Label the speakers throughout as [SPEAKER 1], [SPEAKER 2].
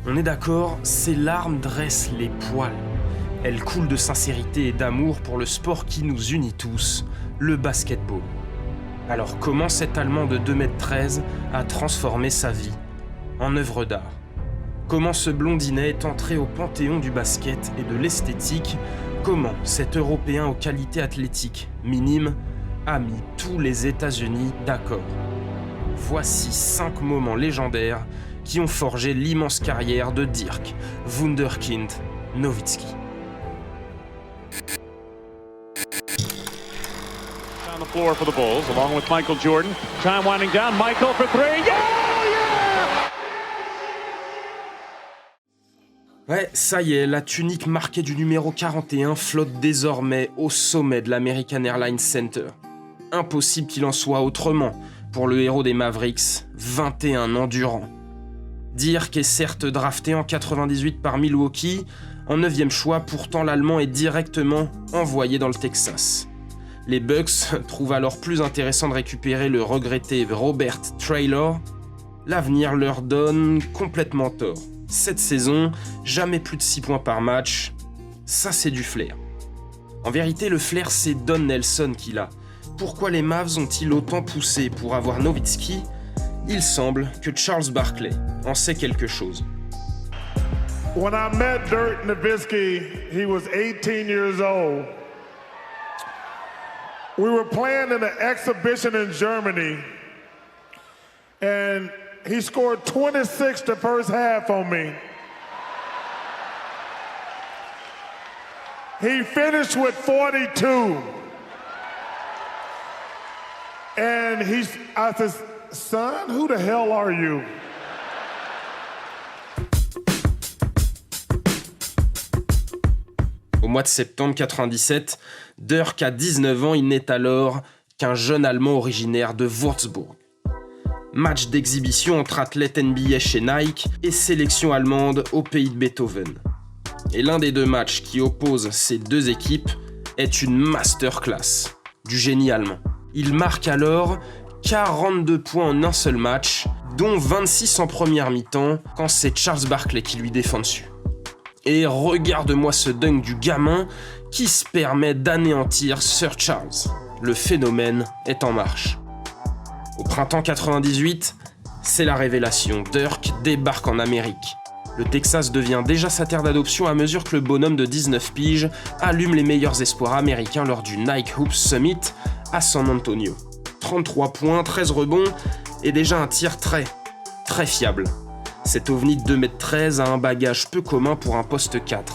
[SPEAKER 1] On est d'accord, ces larmes dressent les poils. Elles coulent de sincérité et d'amour pour le sport qui nous unit tous, le basketball. Alors comment cet Allemand de 2,13 m a transformé sa vie en œuvre d'art? Comment ce blondinet est entré au panthéon du basket et de l'esthétique? Comment cet Européen aux qualités athlétiques minimes a mis tous les États-Unis d'accord? Voici 5 moments légendaires qui ont forgé l'immense carrière de Dirk Wunderkind Nowitzki.
[SPEAKER 2] On the floor for the Bulls, along with Michael Jordan. Time winding down, Michael for three. Yeah!
[SPEAKER 1] Ouais, ça y est, la tunique marquée du numéro 41 flotte désormais au sommet de l'American Airlines Center. Impossible qu'il en soit autrement pour le héros des Mavericks, 21 ans durant. Dirk est certes drafté en 98 par Milwaukee, en 9e choix, pourtant l'Allemand est directement envoyé dans le Texas. Les Bucks trouvent alors plus intéressant de récupérer le regretté Robert Traylor. L'avenir leur donne complètement tort. Cette saison, jamais plus de 6 points par match, ça c'est du flair. En vérité, le flair c'est Don Nelson qui l'a. Pourquoi les Mavs ont-ils autant poussé pour avoir Nowitzki? Il semble que Charles Barkley en sait quelque chose.
[SPEAKER 3] When I met Dirk Nowitzki, he was 18 years old. We were playing in an exhibition in Germany, and he scored 26 the first half on me. He finished with 42. And I said, son, who the hell are you?
[SPEAKER 1] Au mois de septembre 97, Dirk a 19 ans, il n'est alors qu'un jeune Allemand originaire de Würzburg. Match d'exhibition entre athlètes NBA chez Nike et sélection allemande au pays de Beethoven. Et l'un des deux matchs qui opposent ces deux équipes est une masterclass du génie allemand. Il marque alors 42 points en un seul match, dont 26 en première mi-temps, quand c'est Charles Barkley qui lui défend dessus. Et regarde-moi ce dunk du gamin qui se permet d'anéantir Sir Charles. Le phénomène est en marche. Au printemps 98, c'est la révélation. Dirk débarque en Amérique. Le Texas devient déjà sa terre d'adoption à mesure que le bonhomme de 19 piges allume les meilleurs espoirs américains lors du Nike Hoops Summit à San Antonio. 33 points, 13 rebonds et déjà un tir très fiable. Cet ovni de 2,13 m a un bagage peu commun pour un poste 4.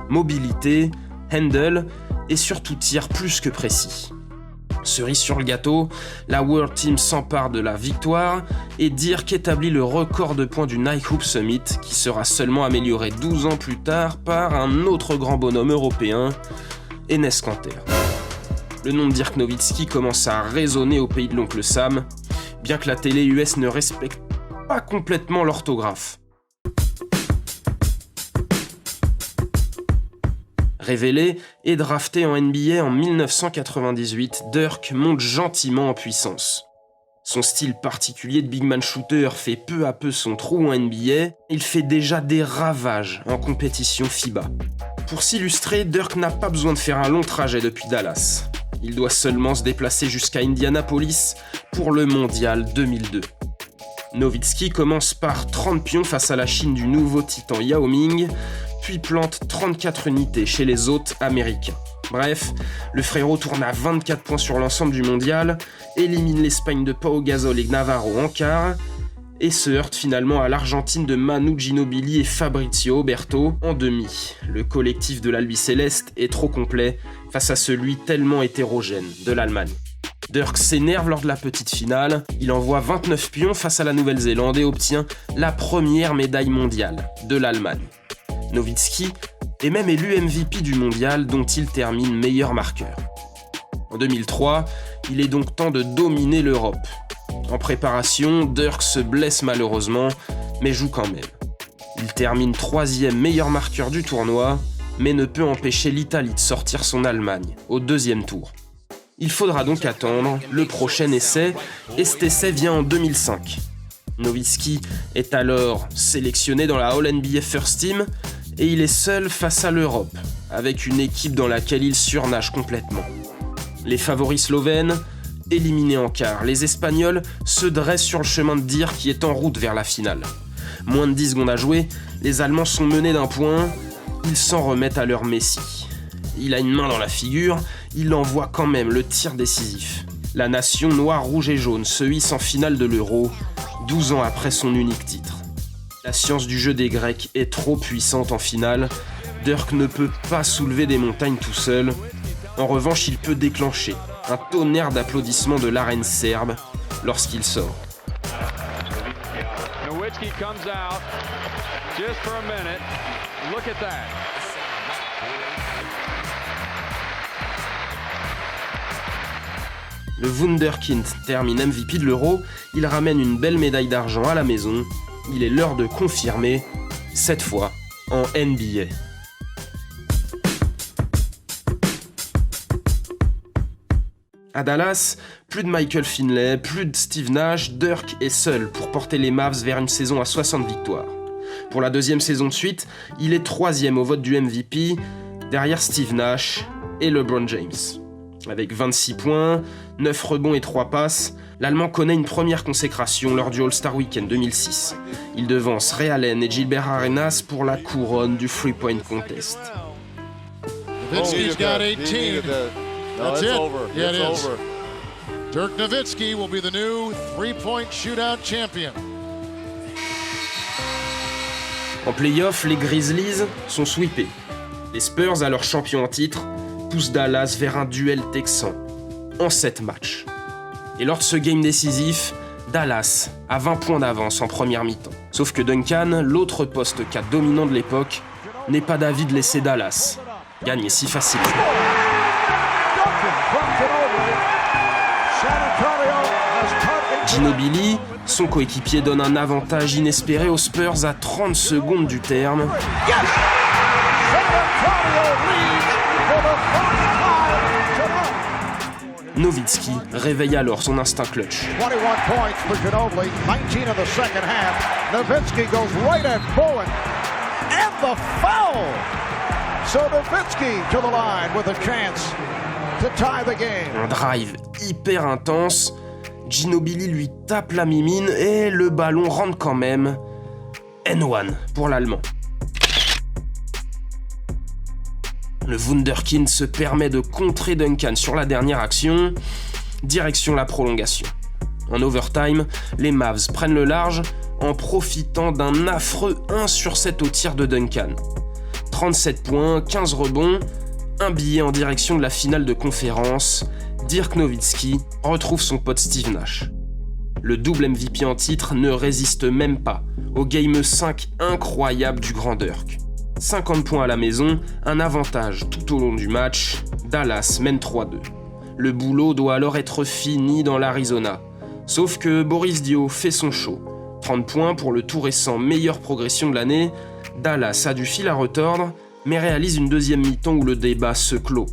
[SPEAKER 1] Mobilité, handle et surtout tir plus que précis. Cerise sur le gâteau, la World Team s'empare de la victoire et Dirk établit le record de points du Nike Hoops Summit qui sera seulement amélioré 12 ans plus tard par un autre grand bonhomme européen, Enes Kanter. Le nom de Dirk Nowitzki commence à résonner au pays de l'oncle Sam, bien que la télé US ne respecte pas complètement l'orthographe. Révélé et drafté en NBA en 1998, Dirk monte gentiment en puissance. Son style particulier de big man shooter fait peu à peu son trou en NBA, il fait déjà des ravages en compétition FIBA. Pour s'illustrer, Dirk n'a pas besoin de faire un long trajet depuis Dallas. Il doit seulement se déplacer jusqu'à Indianapolis pour le Mondial 2002. Nowitzki commence par 30 pions face à la Chine du nouveau titan Yao Ming, puis plante 34 unités chez les hôtes américains. Bref, le frérot tourne à 24 points sur l'ensemble du mondial, élimine l'Espagne de Pau Gasol et Navarro en quart, et se heurte finalement à l'Argentine de Manu Ginóbili et Fabrizio Oberto en demi. Le collectif de l'Albiceleste est trop complet face à celui tellement hétérogène de l'Allemagne. Dirk s'énerve lors de la petite finale, il envoie 29 pions face à la Nouvelle-Zélande et obtient la première médaille mondiale de l'Allemagne. Nowitzki est même élu MVP du mondial dont il termine meilleur marqueur. En 2003, il est donc temps de dominer l'Europe. En préparation, Dirk se blesse malheureusement, mais joue quand même. Il termine 3e meilleur marqueur du tournoi, mais ne peut empêcher l'Italie de sortir son Allemagne au 2e tour. Il faudra donc attendre le prochain essai, et cet essai vient en 2005. Nowitzki est alors sélectionné dans la All-NBA First Team et il est seul face à l'Europe, avec une équipe dans laquelle il surnage complètement. Les favoris slovènes, éliminés en quart, les Espagnols se dressent sur le chemin de Dirk qui est en route vers la finale. Moins de 10 secondes à jouer, les Allemands sont menés d'un point, ils s'en remettent à leur Messi. Il a une main dans la figure, il envoie quand même le tir décisif. La nation noire, rouge et jaune se hisse en finale de l'Euro, 12 ans après son unique titre. La science du jeu des Grecs est trop puissante en finale, Dirk ne peut pas soulever des montagnes tout seul. En revanche, il peut déclencher un tonnerre d'applaudissements de l'arène serbe lorsqu'il sort.
[SPEAKER 4] Nowitzki comes out just for a minute. Look at that.
[SPEAKER 1] Le Wunderkind termine MVP de l'Euro, il ramène une belle médaille d'argent à la maison. Il est l'heure de confirmer, cette fois en NBA. À Dallas, plus de Michael Finley, plus de Steve Nash, Dirk est seul pour porter les Mavs vers une saison à 60 victoires. Pour la deuxième saison de suite, il est 3e au vote du MVP, derrière Steve Nash et LeBron James. Avec 26 points, 9 rebonds et 3 passes, l'Allemand connaît une première consécration lors du All-Star Weekend 2006. Il devance Ray Allen et Gilbert Arenas pour la couronne du Three-Point Contest.
[SPEAKER 5] Nowitzki's got 18. That's it. Yeah, it is. Dirk Nowitzki will be the new three-point shootout champion.
[SPEAKER 1] En play-off, les Grizzlies sont sweepés. Les Spurs, alors champions en titre, poussent Dallas vers un duel texan, en 7 matchs. Et lors de ce game décisif, Dallas a 20 points d'avance en première mi-temps. Sauf que Duncan, l'autre poste 4 dominant de l'époque, n'est pas d'avis de laisser Dallas gagner si facilement. Ginobili, son coéquipier, donne un avantage inespéré aux Spurs à 30 secondes du terme. Nowitzki réveille alors son instinct clutch.
[SPEAKER 6] 21 points for Ginobili, 19 in the second half. Nowitzki goes right at Bowen. And the foul! So Nowitzki to the line with a chance to tie the game.
[SPEAKER 1] Un drive hyper intense. Ginobili lui tape la mimine et le ballon rentre quand même. N1 pour l'Allemand. Le Wunderkind se permet de contrer Duncan sur la dernière action, direction la prolongation. En overtime, les Mavs prennent le large en profitant d'un affreux 1 sur 7 au tir de Duncan. 37 points, 15 rebonds, un billet en direction de la finale de conférence. Dirk Nowitzki retrouve son pote Steve Nash. Le double MVP en titre ne résiste même pas au game 5 incroyable du grand Dirk. 50 points à la maison, un avantage tout au long du match, Dallas mène 3-2. Le boulot doit alors être fini dans l'Arizona. Sauf que Boris Dio fait son show. 30 points pour le tout récent meilleure progression de l'année, Dallas a du fil à retordre, mais réalise une deuxième mi-temps où le débat se clôt.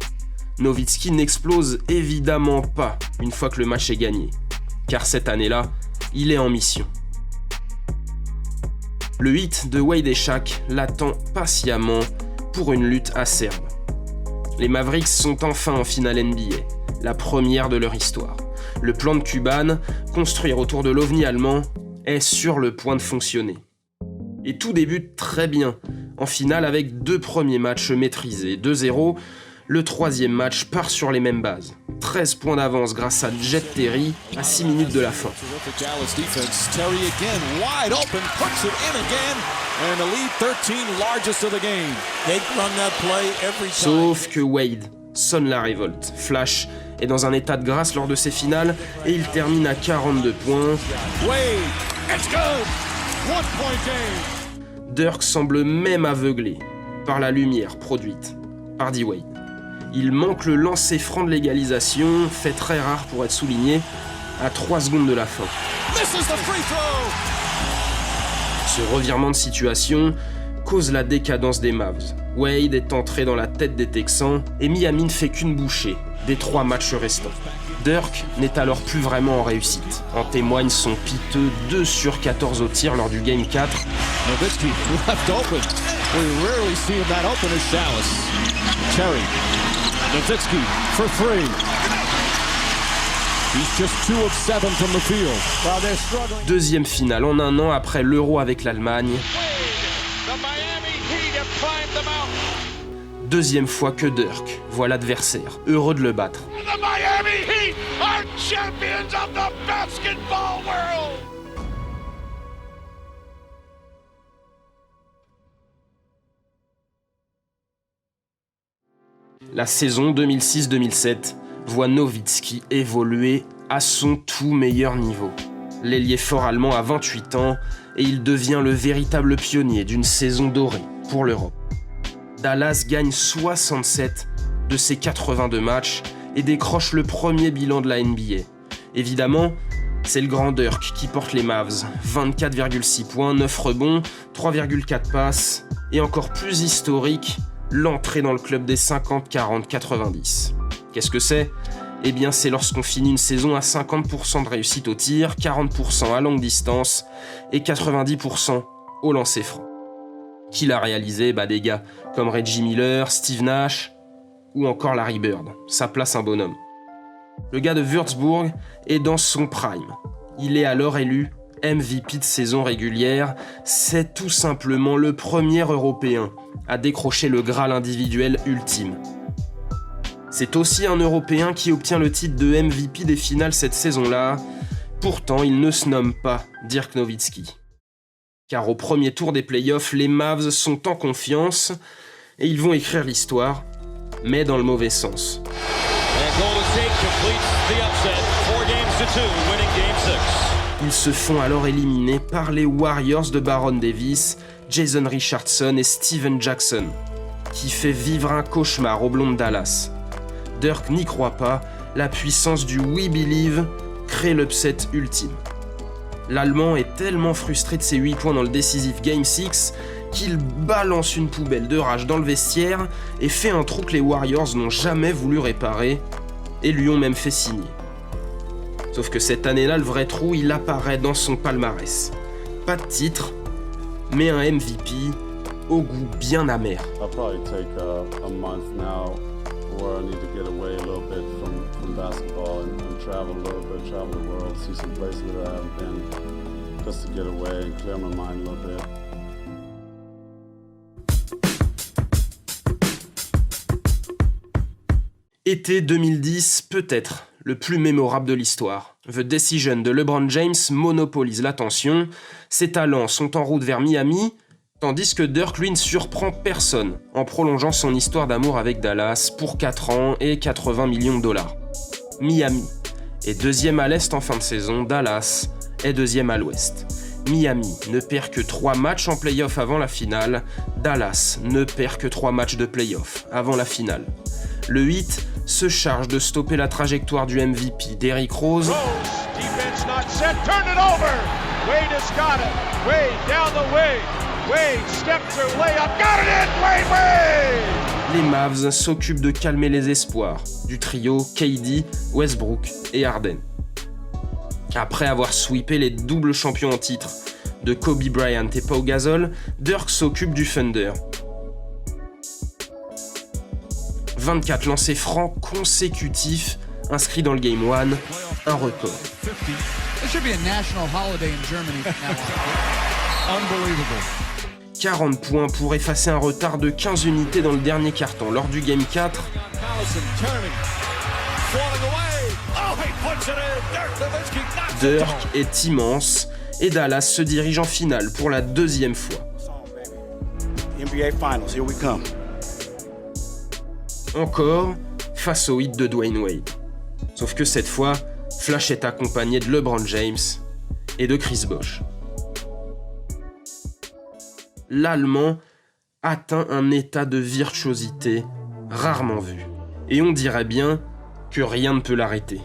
[SPEAKER 1] Nowitzki n'explose évidemment pas une fois que le match est gagné, car cette année-là, il est en mission. Le hit de Wade et Shaq l'attend patiemment pour une lutte acerbe. Les Mavericks sont enfin en finale NBA, la première de leur histoire. Le plan de Cuban, construire autour de l'OVNI allemand, est sur le point de fonctionner. Et tout débute très bien, en finale avec 2 premiers matchs maîtrisés, 2-0, le 3e match part sur les mêmes bases. 13 points d'avance grâce à Jet Terry à 6 minutes de la fin. Sauf que Wade sonne la révolte. Flash est dans un état de grâce lors de ses finales et il termine à 42 points. Dirk semble même aveuglé par la lumière produite par D-Wade. Il manque le lancer franc de l'égalisation, fait très rare pour être souligné, à 3 secondes de la fin. Ce revirement de situation cause la décadence des Mavs. Wade est entré dans la tête des Texans et Miami ne fait qu'une bouchée des 3 matchs restants. Dirk n'est alors plus vraiment en réussite. En témoigne son piteux 2 sur 14 au tir lors du Game 4.
[SPEAKER 7] Nowitzki left open. We rarely see him that open as Dallas. Terry. Nowitzki for 3. He's just 2 of 7 from the field.
[SPEAKER 1] Deuxième finale en un an après l'Euro avec l'Allemagne. Deuxième fois que Dirk voit l'adversaire, heureux de le battre.
[SPEAKER 8] The Miami Heat are champions of the basketball world!
[SPEAKER 1] La saison 2006-2007 voit Nowitzki évoluer à son tout meilleur niveau. L'ailier fort allemand a 28 ans et il devient le véritable pionnier d'une saison dorée pour l'Europe. Dallas gagne 67 de ses 82 matchs et décroche le premier bilan de la NBA. Évidemment, c'est le grand Dirk qui porte les Mavs. 24,6 points, 9 rebonds, 3,4 passes et encore plus historique, l'entrée dans le club des 50-40-90. Qu'est-ce que c'est ? Eh bien, c'est lorsqu'on finit une saison à 50% de réussite au tir, 40% à longue distance et 90% au lancer franc. Qui l'a réalisé ? Des gars comme Reggie Miller, Steve Nash ou encore Larry Bird. Ça place un bonhomme. Le gars de Würzburg est dans son prime. Il est alors élu MVP de saison régulière. C'est tout simplement le premier Européen à décrocher le Graal individuel ultime. C'est aussi un Européen qui obtient le titre de MVP des finales cette saison-là. Pourtant, il ne se nomme pas Dirk Nowitzki. Car au premier tour des playoffs, les Mavs sont en confiance et ils vont écrire l'histoire, mais dans le mauvais sens. Ils se font alors éliminer par les Warriors de Baron Davis, Jason Richardson et Steven Jackson, qui fait vivre un cauchemar aux Blonds de Dallas. Dirk n'y croit pas, la puissance du We Believe crée l'upset ultime. L'Allemand est tellement frustré de ses 8 points dans le décisif Game 6 qu'il balance une poubelle de rage dans le vestiaire et fait un trou que les Warriors n'ont jamais voulu réparer et lui ont même fait signer. Sauf que cette année-là, le vrai trou, il apparaît dans son palmarès. Pas de titre, mais un MVP au goût bien amer.
[SPEAKER 9] I'll probably take a month now where I need to get away a little bit from basketball and travel a little bit, travel the world, see some places that I haven't been, just to get away and clear my mind a little bit.
[SPEAKER 1] Été 2010, peut-être le plus mémorable de l'histoire. The Decision de LeBron James monopolise l'attention, ses talents sont en route vers Miami, tandis que Dirk, lui, ne surprend personne en prolongeant son histoire d'amour avec Dallas pour 4 ans et 80 millions de dollars. Miami est deuxième à l'Est en fin de saison, Dallas est deuxième à l'Ouest. Miami ne perd que 3 matchs en play-off avant la finale, Dallas ne perd que 3 matchs de play-off avant la finale. Le Heat se charge de stopper la trajectoire du MVP Derrick Rose.
[SPEAKER 8] Defense not set, turn it over. Wade has got it. Wade down the way. Wade steps her way up, got it in. Wade.
[SPEAKER 1] Les Mavs s'occupent de calmer les espoirs du trio KD, Westbrook et Harden. Après avoir sweepé les doubles champions en titre de Kobe Bryant et Pau Gasol, Dirk s'occupe du Thunder. 24 lancers francs consécutifs inscrits dans le Game 1, un record. 40 points pour effacer un retard de 15 unités dans le dernier quart-temps lors du Game 4. Dirk est immense et Dallas se dirige en finale pour la deuxième fois.
[SPEAKER 10] NBA Finals, here we come.
[SPEAKER 1] Encore face au Heat de Dwayne Wade. Sauf que cette fois, Flash est accompagné de LeBron James et de Chris Bosh. L'Allemand atteint un état de virtuosité rarement vu. Et on dirait bien que rien ne peut l'arrêter.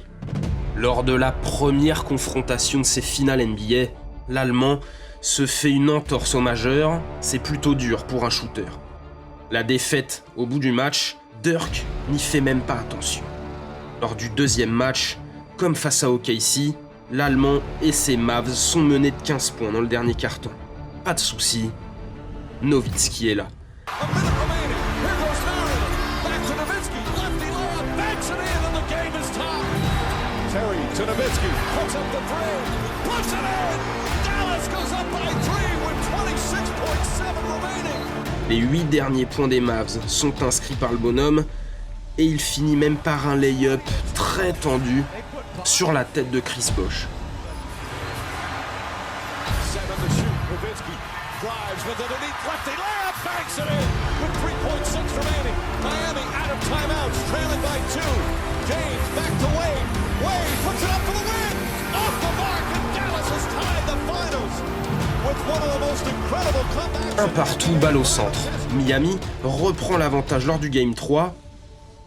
[SPEAKER 1] Lors de la première confrontation de ces finales NBA, l'Allemand se fait une entorse au majeur, c'est plutôt dur pour un shooter. La défaite au bout du match, Dirk n'y fait même pas attention. Lors du deuxième match, Comme face à OKC, l'Allemand et ses Mavs sont menés de 15 points dans le dernier quart-temps. Pas de soucis, Nowitzki est là. Les 8 derniers points des Mavs sont inscrits par le bonhomme et il finit même par un lay-up très tendu sur la tête de Chris Bosh. Un partout, balle au centre. Miami reprend l'avantage lors du Game 3,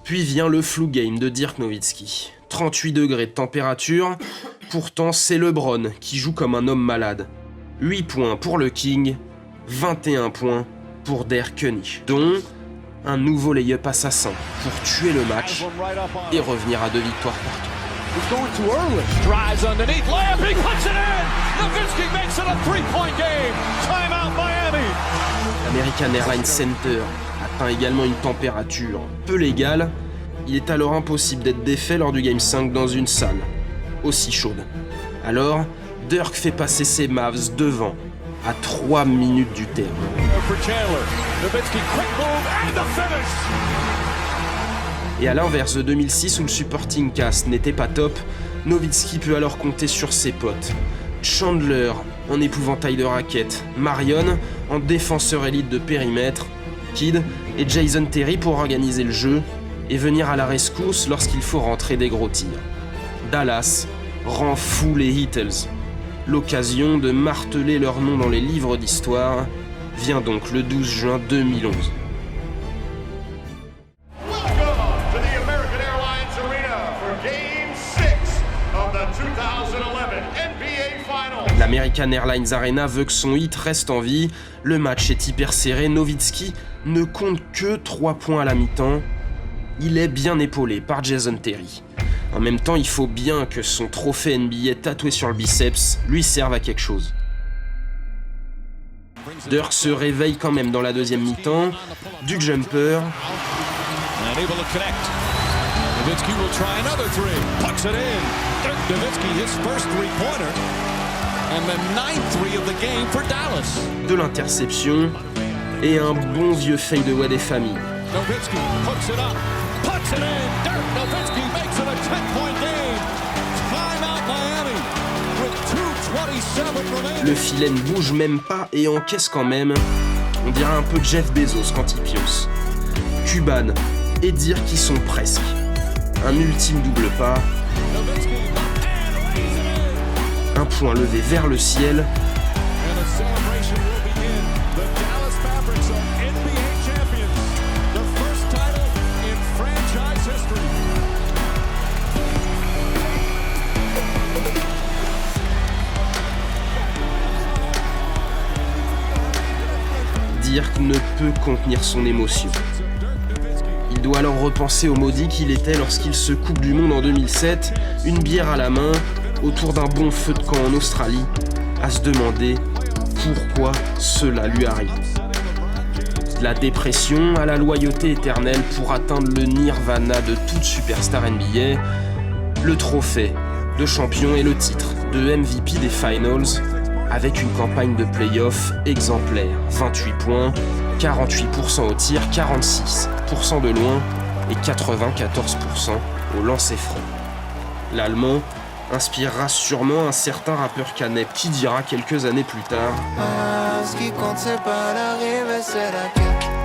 [SPEAKER 1] puis vient le flu game de Dirk Nowitzki. 38 degrés de température, pourtant c'est LeBron qui joue comme un homme malade. 8 points pour le King, 21 points pour Der König, dont un nouveau lay-up assassin pour tuer le match et revenir à 2 victoires partout.
[SPEAKER 8] He's going too early. Drives underneath. Layup. He puts it in. Nowitzki makes it a three-point game. Timeout Miami.
[SPEAKER 1] L'American Airlines Center atteint également une température peu légale. Il est alors impossible d'être défait lors du Game 5 dans une salle aussi chaude. Alors, Dirk fait passer ses Mavs devant à 3 minutes du terme. Et à l'inverse de 2006 où le supporting cast n'était pas top, Nowitzki peut alors compter sur ses potes. Chandler en épouvantail de raquettes, Marion en défenseur élite de périmètre, Kidd et Jason Terry pour organiser le jeu et venir à la rescousse lorsqu'il faut rentrer des gros tirs. Dallas rend fou les Heatles. L'occasion de marteler leur nom dans les livres d'histoire vient donc le 12 juin 2011. L'American Airlines Arena veut que son hit reste en vie, le match est hyper serré, Nowitzki ne compte que 3 points à la mi-temps, il est bien épaulé par Jason Terry. En même temps, il faut bien que son trophée NBA tatoué sur le biceps lui serve à quelque chose. Dirk se réveille quand même dans la deuxième mi-temps, du jumper,
[SPEAKER 7] Nowitzki will try another three. Puts it in. Dirk Nowitzki, his first three-pointer. And the 9th three of the game for Dallas.
[SPEAKER 1] De l'interception et un bon vieux fadeaway des familles.
[SPEAKER 7] Nowitzki puts it up. Puts it in. Dirk Nowitzki makes it a 10-point game. Timeout Miami with 2:27 remaining.
[SPEAKER 1] Le filet ne bouge même pas et encaisse quand même. On dirait un peu Jeff Bezos quand il pionce. Cuban et Dirk qui sont presque. Un ultime double pas, un point levé vers le ciel, Dirk ne peut contenir son émotion. Il doit alors repenser au maudit qu'il était lorsqu'il se coupe du monde en 2007, une bière à la main, autour d'un bon feu de camp en Australie, à se demander pourquoi cela lui arrive. De la dépression à la loyauté éternelle pour atteindre le nirvana de toute superstar NBA, le trophée de champion et le titre de MVP des Finals, avec une campagne de play-off exemplaire. 28 points, 48% au tir, 46% de loin et 94% au lancer-franc. L'Allemand inspirera sûrement un certain rappeur Canep qui dira quelques années plus tard
[SPEAKER 11] ce qui compte c'est pas l'arrivée, c'est la quête.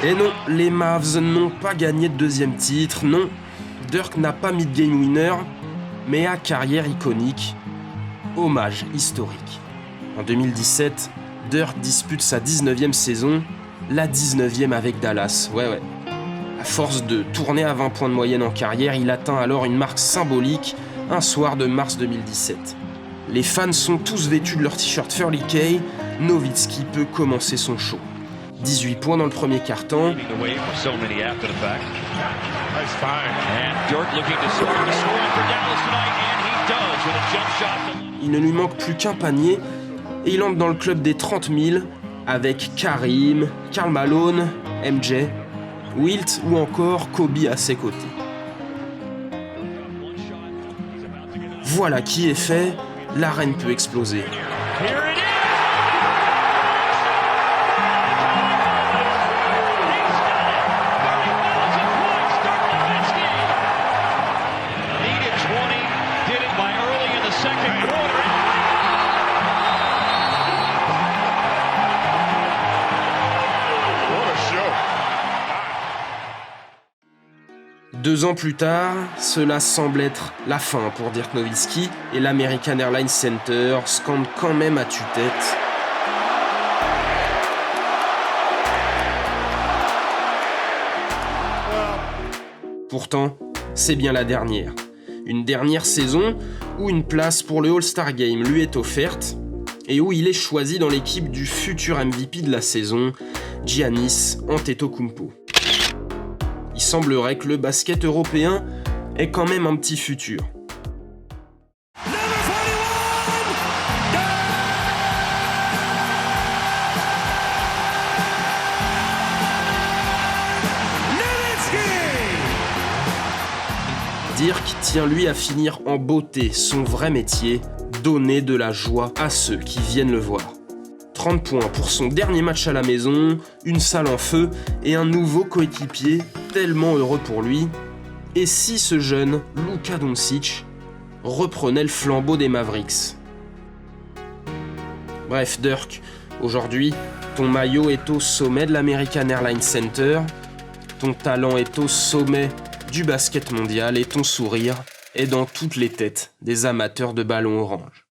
[SPEAKER 1] Et non, les Mavs n'ont pas gagné de deuxième titre, non. Dirk n'a pas mis de game winner, mais a carrière iconique, hommage historique. En 2017, Dirk dispute sa 19e saison, la 19e avec Dallas, ouais. À force de tourner à 20 points de moyenne en carrière, il atteint alors une marque symbolique, un soir de mars 2017. Les fans sont tous vêtus de leur t-shirt Furley-K, Nowitzki peut commencer son show. 18 points dans le premier quart-temps. Il ne lui manque plus qu'un panier et il entre dans le club des 30 000 avec Karim, Karl Malone, MJ, Wilt ou encore Kobe à ses côtés. Voilà qui est fait, l'arène peut exploser. Deux ans plus tard, cela semble être la fin pour Dirk Nowitzki et l'American Airlines Center scande quand même à tue-tête. Pourtant, c'est bien la dernière. Une dernière saison où une place pour le All-Star Game lui est offerte et où il est choisi dans l'équipe du futur MVP de la saison, Giannis Antetokounmpo. Il semblerait que le basket européen ait quand même un petit futur. Dirk tient lui à finir en beauté son vrai métier, donner de la joie à ceux qui viennent le voir. 30 points pour son dernier match à la maison, une salle en feu et un nouveau coéquipier tellement heureux pour lui. Et si ce jeune Luka Doncic reprenait le flambeau des Mavericks? Bref, Dirk, aujourd'hui, ton maillot est au sommet de l'American Airlines Center, ton talent est au sommet du basket mondial et ton sourire est dans toutes les têtes des amateurs de ballons orange.